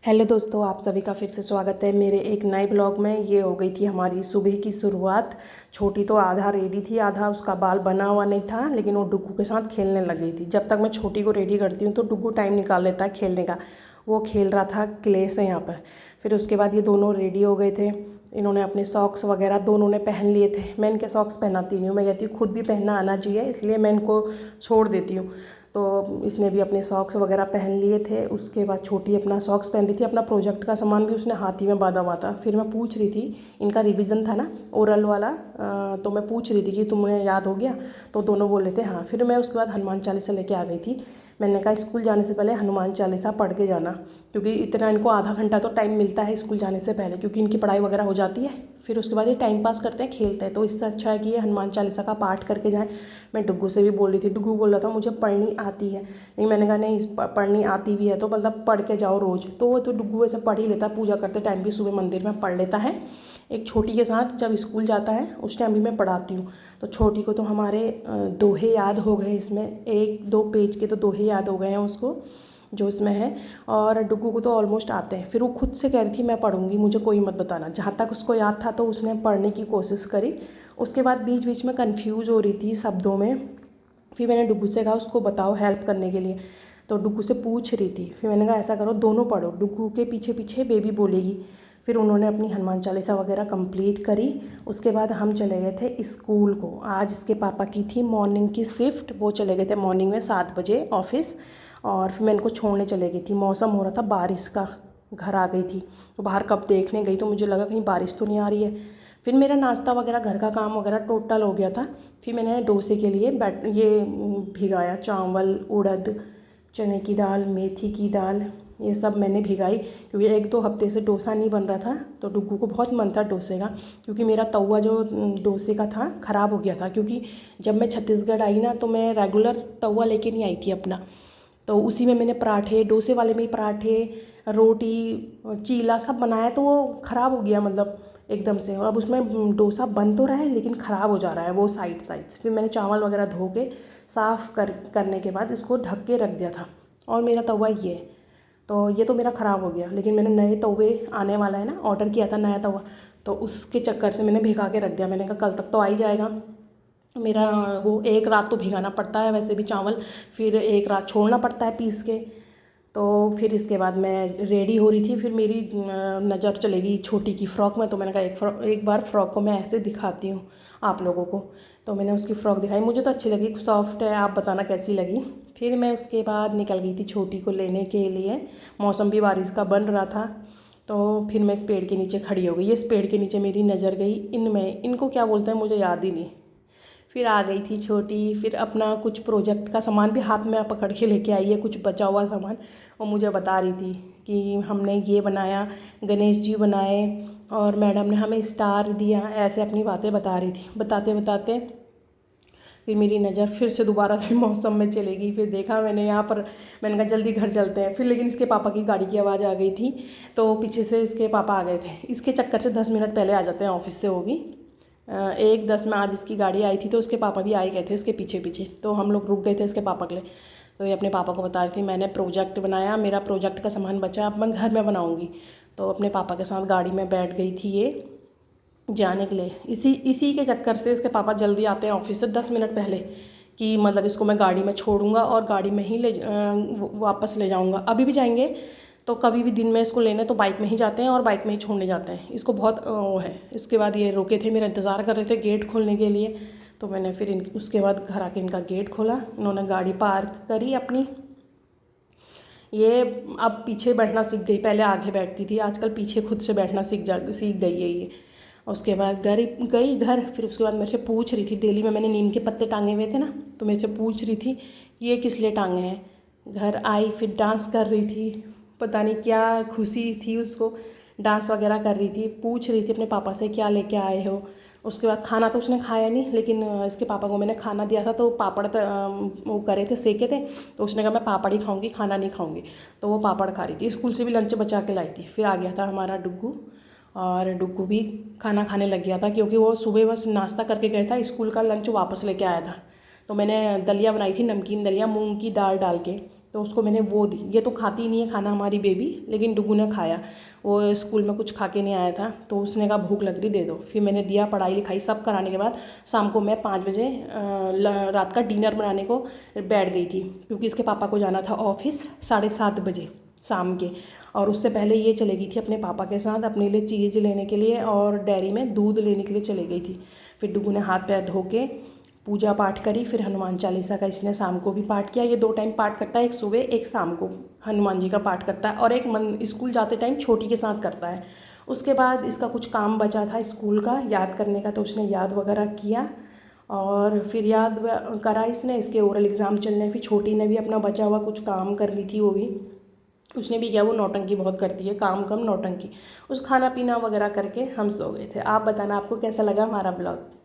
Hello दोस्तों, आप सभी का फिर से स्वागत है मेरे एक नए ब्लॉग में। ये हो गई थी हमारी सुबह की शुरुआत। छोटी तो आधा रेडी थी, आधा उसका बाल बना हुआ नहीं था, लेकिन वो डुग्गू के साथ खेलने लग गई थी। जब तक मैं छोटी को रेडी करती हूँ तो डुग्गू टाइम निकाल लेता है खेलने का। वो खेल रहा था क्ले से यहाँ पर। फिर उसके बाद ये दोनों रेडी हो गए थे। इन्होंने अपने सॉक्स वगैरह दोनों ने पहन लिए थे। मैं इनके सॉक्स पहनाती नहीं हूँ, मैं कहती हूँ खुद भी पहनना आना चाहिए, इसलिए मैं इनको छोड़ देती हूँ। तो इसने भी अपने सॉक्स वगैरह पहन लिए थे। उसके बाद छोटी अपना सॉक्स पहन रही थी। अपना प्रोजेक्ट का सामान भी उसने हाथ ही में बांधा हुआ था। फिर मैं पूछ रही थी, इनका रिवीजन था ना ओरल वाला, तो मैं पूछ रही थी कि तुम्हें याद हो गया? तो दोनों बोल रहे थे हाँ। फिर मैं उसके बाद हनुमान चालीसा लेके आ गई थी। मैंने कहा स्कूल जाने से पहले हनुमान चालीसा पढ़ के जाना, क्योंकि इतना इनको आधा घंटा तो टाइम मिलता है स्कूल जाने से पहले, क्योंकि इनकी पढ़ाई वगैरह हो जाती है। फिर उसके बाद ये टाइम पास करते हैं, खेलते हैं। तो इससे अच्छा है कि ये हनुमान चालीसा का पाठ करके जाएँ। मैं डुग्गू से भी बोल रही थी, डुग्गू बोल रहा था मुझे पढ़नी आती है। नहीं, मैंने कहा नहीं, पढ़नी आती भी है तो मतलब पढ़ के जाओ रोज़। तो वो तो डुग्गू ऐसे पढ़ ही लेता है, पूजा करते टाइम भी सुबह मंदिर में पढ़ लेता है। एक छोटी के साथ जब स्कूल जाता है उस टाइम भी मैं पढ़ाती हूँ। तो छोटी को तो हमारे दोहे याद हो गए, इसमें एक दो पेज के तो दोहे याद हो गए हैं उसको जो इसमें है। और डुग्गू को तो ऑलमोस्ट आते हैं। फिर वो खुद से कह रही थी मैं पढ़ूंगी, मुझे कोई मत बताना। जहाँ तक उसको याद था तो उसने पढ़ने की कोशिश करी। उसके बाद बीच बीच में कंफ्यूज हो रही थी शब्दों में। फिर मैंने डुग्गू से कहा उसको बताओ हेल्प करने के लिए। तो डुग्गू से पूछ रही थी। फिर मैंने कहा ऐसा करो दोनों पढ़ो, डुग्गू के पीछे पीछे बेबी बोलेगी। फिर उन्होंने अपनी हनुमान चालीसा वगैरह कंप्लीट करी। उसके बाद हम चले गए थे स्कूल को। आज इसके पापा की थी मॉर्निंग की शिफ्ट, वो चले गए थे मॉर्निंग में 7 बजे ऑफिस। और फिर मैं इनको छोड़ने चले गई थी। मौसम हो रहा था बारिश का, घर आ गई थी। तो बाहर कब देखने गई तो मुझे लगा कहीं बारिश तो नहीं आ रही है। फिर मेरा नाश्ता वगैरह घर का काम वगैरह टोटल हो गया था। फिर मैंने डोसे के लिए भिगाया चावल, उड़द, चने की दाल, मेथी की दाल, ये सब मैंने भिगाई, क्योंकि 1-2 हफ्ते से डोसा नहीं बन रहा था। तो डुग्गू को बहुत मन था डोसे का, क्योंकि मेरा तवा जो डोसे का था ख़राब हो गया था। क्योंकि जब मैं छत्तीसगढ़ आई ना तो मैं रेगुलर तवा लेके नहीं आई थी अपना। तो उसी में मैंने पराठे, डोसे वाले में ही पराठे, रोटी, चीला सब बनाया। तो वो ख़राब हो गया मतलब एकदम से। अब उसमें डोसा बन तो रहा है लेकिन ख़राब हो जा रहा है वो साइड से। फिर मैंने चावल वगैरह धो के साफ़ करने के बाद इसको ढक के रख दिया था। और मेरा तवा ये है। तो ये तो मेरा ख़राब हो गया, लेकिन मैंने नए तवे आने वाला है ना, ऑर्डर किया था नया तवा। तो उसके चक्कर से मैंने भिगा के रख दिया। मैंने कहा कल तक तो आ ही जाएगा मेरा। वो एक रात तो भिगाना पड़ता है वैसे भी चावल, फिर एक रात छोड़ना पड़ता है पीस के। तो फिर इसके बाद मैं रेडी हो रही थी। फिर मेरी नज़र चलेगी छोटी की फ़्रॉक में। तो मैंने कहा एक बार फ़्रॉक को मैं ऐसे दिखाती हूँ आप लोगों को। तो मैंने उसकी फ़्रॉक दिखाई, मुझे तो अच्छी लगी, सॉफ्ट है, आप बताना कैसी लगी। फिर मैं उसके बाद निकल गई थी छोटी को लेने के लिए। मौसम भी बारिश का बन रहा था। तो फिर मैं इस पेड़ के नीचे खड़ी हो गई। इस पेड़ के नीचे मेरी नज़र गई इनमें, इनको क्या बोलते हैं मुझे याद ही नहीं। फिर आ गई थी छोटी। फिर अपना कुछ प्रोजेक्ट का सामान भी हाथ में पकड़ के लेके आई है, कुछ बचा हुआ सामान। और मुझे बता रही थी कि हमने ये बनाया, गणेश जी बनाए, और मैडम ने हमें स्टार दिया। ऐसे अपनी बातें बता रही थी। बताते बताते फिर मेरी नज़र फिर से दोबारा से मौसम में चलेगी। फिर देखा मैंने यहाँ पर, मैंने कहा जल्दी घर चलते हैं। फिर लेकिन इसके पापा की गाड़ी की आवाज़ आ गई थी। तो पीछे से इसके पापा आ गए थे। इसके चक्कर से 10 मिनट पहले आ जाते हैं ऑफिस से वो भी। 1:10 में आज इसकी गाड़ी आई थी। तो उसके पापा भी आए गए थे इसके पीछे पीछे। तो हम लोग रुक गए थे इसके पापा के लिए। तो ये अपने पापा को बता रही थी मैंने प्रोजेक्ट बनाया, मेरा प्रोजेक्ट का सामान बचा, अब मैं घर में बनाऊँगी। तो अपने पापा के साथ गाड़ी में बैठ गई थी ये जाने के लिए। इसी के चक्कर से इसके पापा जल्दी आते हैं ऑफिस से 10 मिनट पहले, कि मतलब इसको मैं गाड़ी में छोड़ूंगा और गाड़ी में ही वापस ले जाऊंगा। अभी भी जाएंगे तो कभी भी दिन में इसको लेने तो बाइक में ही जाते हैं और बाइक में ही छोड़ने जाते हैं। इसको बहुत वो है। इसके बाद ये रुके थे, मेरा इंतज़ार कर रहे थे गेट खोलने के लिए। तो मैंने फिर उसके बाद घर आके इनका गेट खोला। इन्होंने गाड़ी पार्क करी अपनी। ये अब पीछे बैठना सीख गई, पहले आगे बैठती थी, आजकल पीछे खुद से बैठना सीख गई है ये। उसके बाद गई घर। फिर उसके बाद मेरे से पूछ रही थी, दिल्ली में मैंने नीम के पत्ते टांगे हुए थे ना, तो मेरे से पूछ रही थी ये किस लिए टांगे हैं। घर आई फिर डांस कर रही थी, पता नहीं क्या खुशी थी उसको, डांस वगैरह कर रही थी। पूछ रही थी अपने पापा से क्या लेके आए हो। उसके बाद खाना तो उसने खाया नहीं, लेकिन इसके पापा को मैंने खाना दिया था। तो पापड़ वो करे थे, सेके थे। तो उसने कहा मैं पापड़ ही खाऊंगी, खाना नहीं खाऊंगी। तो वो पापड़ खा रही थी। स्कूल से भी लंच बचा के लाई थी। फिर आ गया था हमारा डुग्गू, और डुग्गू भी खाना खाने लग गया था, क्योंकि वो सुबह बस नाश्ता करके गया था, स्कूल का लंच वापस लेके आया था। तो मैंने दलिया बनाई थी, नमकीन दलिया मूंग की दाल डाल के। तो उसको मैंने वो दी। ये तो खाती नहीं है खाना हमारी बेबी, लेकिन डुगू ने खाया। वो स्कूल में कुछ खा के नहीं आया था तो उसने कहा भूख लग रही दे दो। फिर मैंने दिया, पढ़ाई लिखाई सब कराने के बाद शाम को मैं 5 बजे रात का डिनर बनाने को बैठ गई थी, क्योंकि इसके पापा को जाना था ऑफिस 7:30 बजे शाम के। और उससे पहले ये चली गई थी अपने पापा के साथ अपने लिए चीज़ लेने के लिए और डेयरी में दूध लेने के लिए चली गई थी। फिर डुगू ने हाथ पैर धो के पूजा पाठ करी, फिर हनुमान चालीसा का इसने शाम को भी पाठ किया। ये 2 टाइम पाठ करता है, एक सुबह एक शाम को हनुमान जी का पाठ करता है, और एक स्कूल जाते टाइम छोटी के साथ करता है। उसके बाद इसका कुछ काम बचा था स्कूल का याद करने का, तो उसने याद वगैरह किया और फिर याद करा इसने। इसके ओरल एग्ज़ाम चलने, फिर छोटी ने भी अपना बचा हुआ कुछ काम कर ली थी, वो भी उसने भी किया। वो नौटंकी बहुत करती है, काम कम नौटंकी। उस खाना पीना वगैरह करके हम सो गए थे। आप बताना आपको कैसा लगा हमारा ब्लॉग।